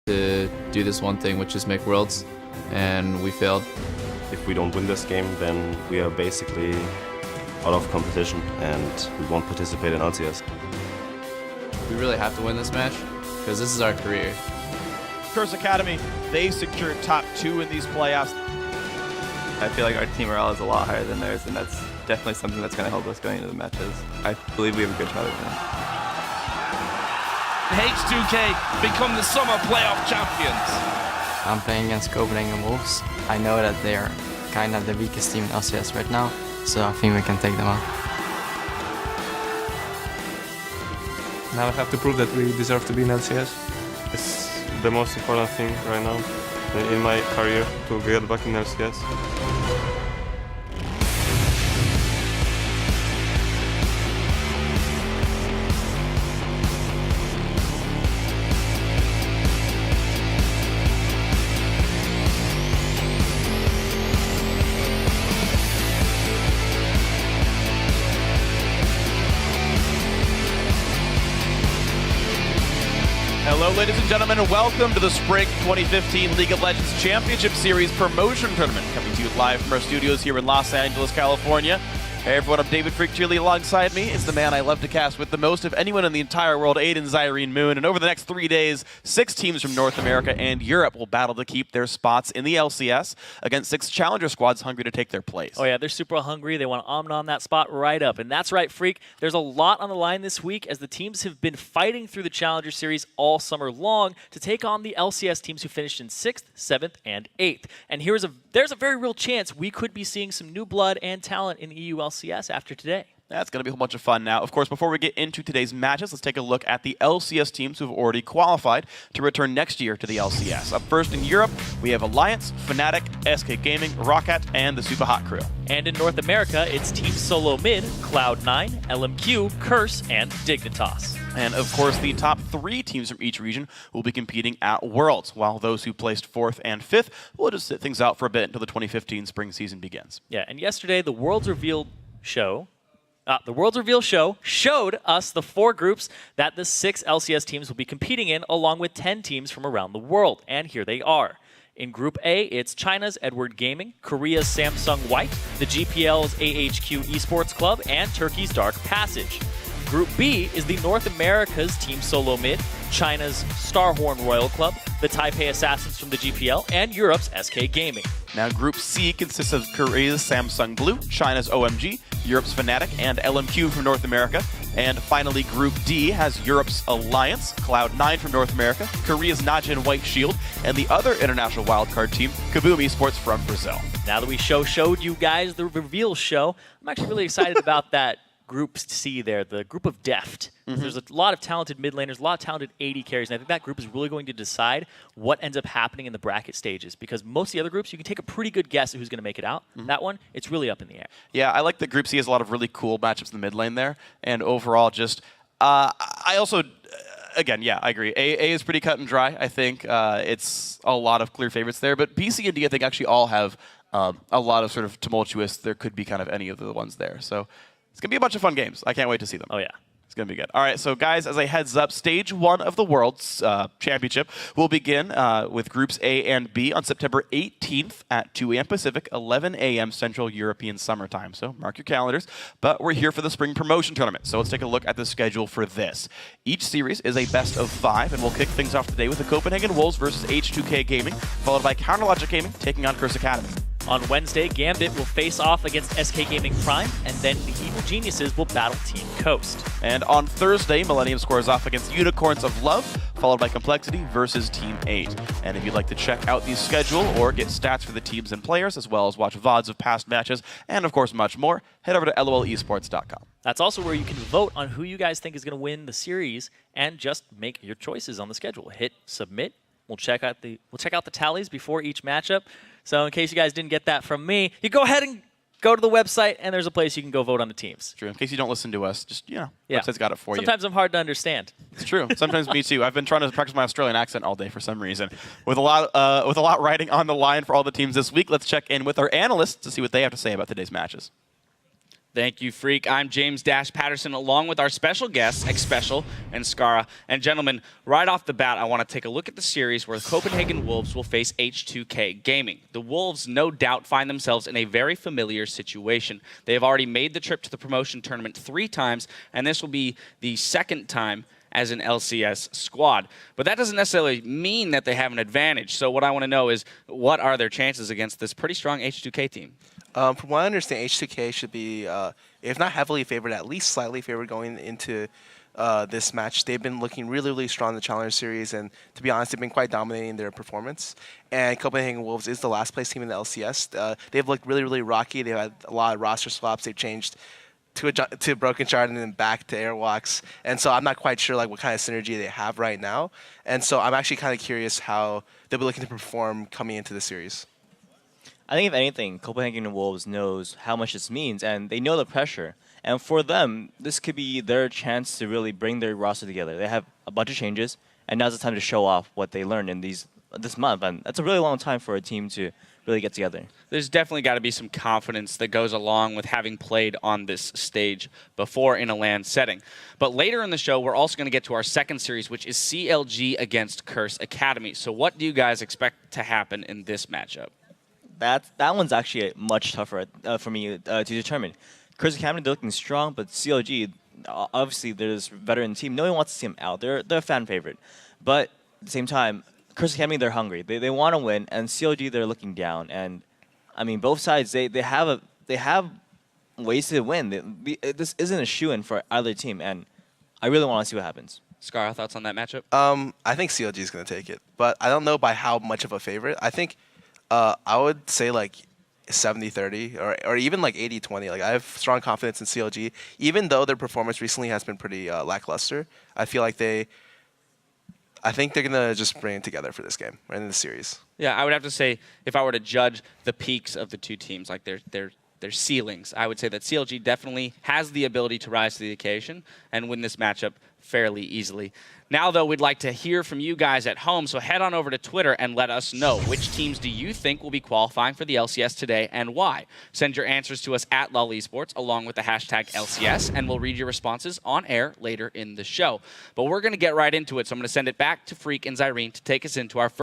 to do this one thing, which is make worlds, and we failed. If we don't win this game, then we are basically out of competition and we won't participate in LCS. We really have to win this match because this is our career. Curse Academy, they secured top 2 in these playoffs. I feel like our team morale is a lot higher than theirs, and that's definitely something that's going to help us going into the matches. I believe we have a good shot at winning. H2K become the summer playoff champions. I'm playing against Copenhagen Wolves. I know that they are kind of the weakest team in LCS right now, so I think we can take them out. Now I have to prove that we deserve to be in LCS. It's the most important thing right now in my career to get back in LCS. Hello, ladies and gentlemen, and welcome to the Spring 2015 League of Legends Championship Series Promotion Tournament, coming to you live from our studios here in Los Angeles, California. Hey everyone, I'm David Freak Cheerly. Alongside me is the man I love to cast with the most of anyone in the entire world, Aiden Zyrene Moon. And over the next 3 days, 6 teams from North America and Europe will battle to keep their spots in the LCS against 6 challenger squads hungry to take their place. Oh yeah, they're super hungry. They want to on that spot right up. And that's right, Freak. There's a lot on the line this week as the teams have been fighting through the Challenger Series all summer long to take on the LCS teams who finished in 6th, 7th, and 8th. And there's a very real chance we could be seeing some new blood and talent in the EU LCS after today. That's going to be a whole bunch of fun now. Of course, before we get into today's matches, let's take a look at the LCS teams who have already qualified to return next year to the LCS. Up first in Europe, we have Alliance, Fnatic, SK Gaming, Roccat, and the Super Hot Crew. And in North America, it's Team Solo Mid, Cloud9, LMQ, Curse, and Dignitas. And of course, the top 3 teams from each region will be competing at Worlds, while those who placed 4th and 5th will just sit things out for a bit until the 2015 spring season begins. Yeah, and yesterday, the Worlds Reveal show showed us the 4 groups that the 6 LCS teams will be competing in, along with 10 teams from around the world. And here they are. In Group A, it's China's Edward Gaming, Korea's Samsung White, the GPL's AHQ Esports Club, and Turkey's Dark Passage. Group B is the North America's Team Solo Mid, China's Starhorn Royal Club, the Taipei Assassins from the GPL, and Europe's SK Gaming. Now, Group C consists of Korea's Samsung Blue, China's OMG, Europe's Fnatic, and LMQ from North America. And finally, Group D has Europe's Alliance, Cloud9 from North America, Korea's Najin White Shield, and the other international wildcard team, Kaboom Esports from Brazil. Now that we showed you guys the reveal show, I'm actually really excited about that Group C there, the group of Deft. There's a lot of talented mid laners, a lot of talented AD carries, and I think that group is really going to decide what ends up happening in the bracket stages, because most of the other groups, you can take a pretty good guess at who's going to make it out. That one, it's really up in the air. Yeah, I like that Group C has a lot of really cool matchups in the mid lane there, and overall just, I also, again, yeah, I agree. A is pretty cut and dry, I think. It's a lot of clear favorites there, but B, C, and D, I think actually all have a lot of sort of tumultuous, there could be kind of any of the ones there. So it's going to be a bunch of fun games. I can't wait to see them. Oh, yeah. It's going to be good. All right, so guys, as a heads up, Stage 1 of the World's Championship will begin with Groups A and B on September 18th at 2 a.m. Pacific, 11 a.m. Central European Summer Time. So mark your calendars. But we're here for the Spring Promotion Tournament. So let's take a look at the schedule for this. Each series is a best of 5, and we'll kick things off today with the Copenhagen Wolves versus H2K Gaming, followed by Counterlogic Gaming taking on Curse Academy. On Wednesday, Gambit will face off against SK Gaming Prime, and then the Evil Geniuses will battle Team Coast. And on Thursday, Millennium squares off against Unicorns of Love, followed by Complexity versus Team 8. And if you'd like to check out the schedule or get stats for the teams and players, as well as watch VODs of past matches, and of course much more, head over to lolesports.com. That's also where you can vote on who you guys think is going to win the series, and just make your choices on the schedule. Hit submit. We'll check out the tallies before each matchup. So in case you guys didn't get that from me, you go ahead and go to the website, and there's a place you can go vote on the teams. True. In case you don't listen to us, just, yeah. Website's got it for you. Sometimes I'm hard to understand. It's true. Sometimes me too. I've been trying to practice my Australian accent all day for some reason. With a lot riding on the line for all the teams this week, let's check in with our analysts to see what they have to say about today's matches. Thank you, Freak. I'm James Dash Patterson, along with our special guests, Xpecial and Skara. And gentlemen, right off the bat, I want to take a look at the series where the Copenhagen Wolves will face H2K Gaming. The Wolves, no doubt, find themselves in a very familiar situation. They have already made the trip to the promotion tournament 3 times, and this will be the 2nd time as an LCS squad. But that doesn't necessarily mean that they have an advantage. So what I want to know is, what are their chances against this pretty strong H2K team? From what I understand, H2K should be, if not heavily favored, at least slightly favored going into this match. They've been looking really, really strong in the Challenger Series, and to be honest, they've been quite dominating their performance. And Copenhagen Wolves is the last place team in the LCS. They've looked really, really rocky. They've had a lot of roster swaps. They've changed to Broken Shard and then back to Airwalks. And so I'm not quite sure like what kind of synergy they have right now. And so I'm actually kind of curious how they'll be looking to perform coming into the series. I think if anything, Copenhagen Wolves knows how much this means, and they know the pressure. And for them, this could be their chance to really bring their roster together. They have a bunch of changes, and now's the time to show off what they learned in this month. And that's a really long time for a team to really get together. There's definitely got to be some confidence that goes along with having played on this stage before in a LAN setting. But later in the show, we're also going to get to our second series, which is CLG against Curse Academy. So what do you guys expect to happen in this matchup? That one's actually much tougher for me to determine. Curse Academy, they're looking strong, but CLG, obviously, they're this veteran team. No one wants to see them out. They're a fan favorite. But at the same time, Curse Academy, they're hungry. They want to win, and CLG, they're looking down. And I mean, both sides, they have ways to win. This isn't a shoo-in for either team, and I really want to see what happens. Scar, thoughts on that matchup? I think CLG is going to take it, but I don't know by how much of a favorite. I think I would say like 70-30 or even like 80-20. Like I have strong confidence in CLG, even though their performance recently has been pretty lackluster. I feel like I think they're gonna just bring it together for this game or in the series. Yeah, I would have to say if I were to judge the peaks of the two teams, like their ceilings, I would say that CLG definitely has the ability to rise to the occasion and win this matchup fairly easily. Now, though, we'd like to hear from you guys at home, so head on over to Twitter and let us know which teams do you think will be qualifying for the LCS today and why. Send your answers to us at LOL Esports along with the hashtag LCS, and we'll read your responses on air later in the show. But we're going to get right into it, so I'm going to send it back to Freak and Zyrene to take us into our first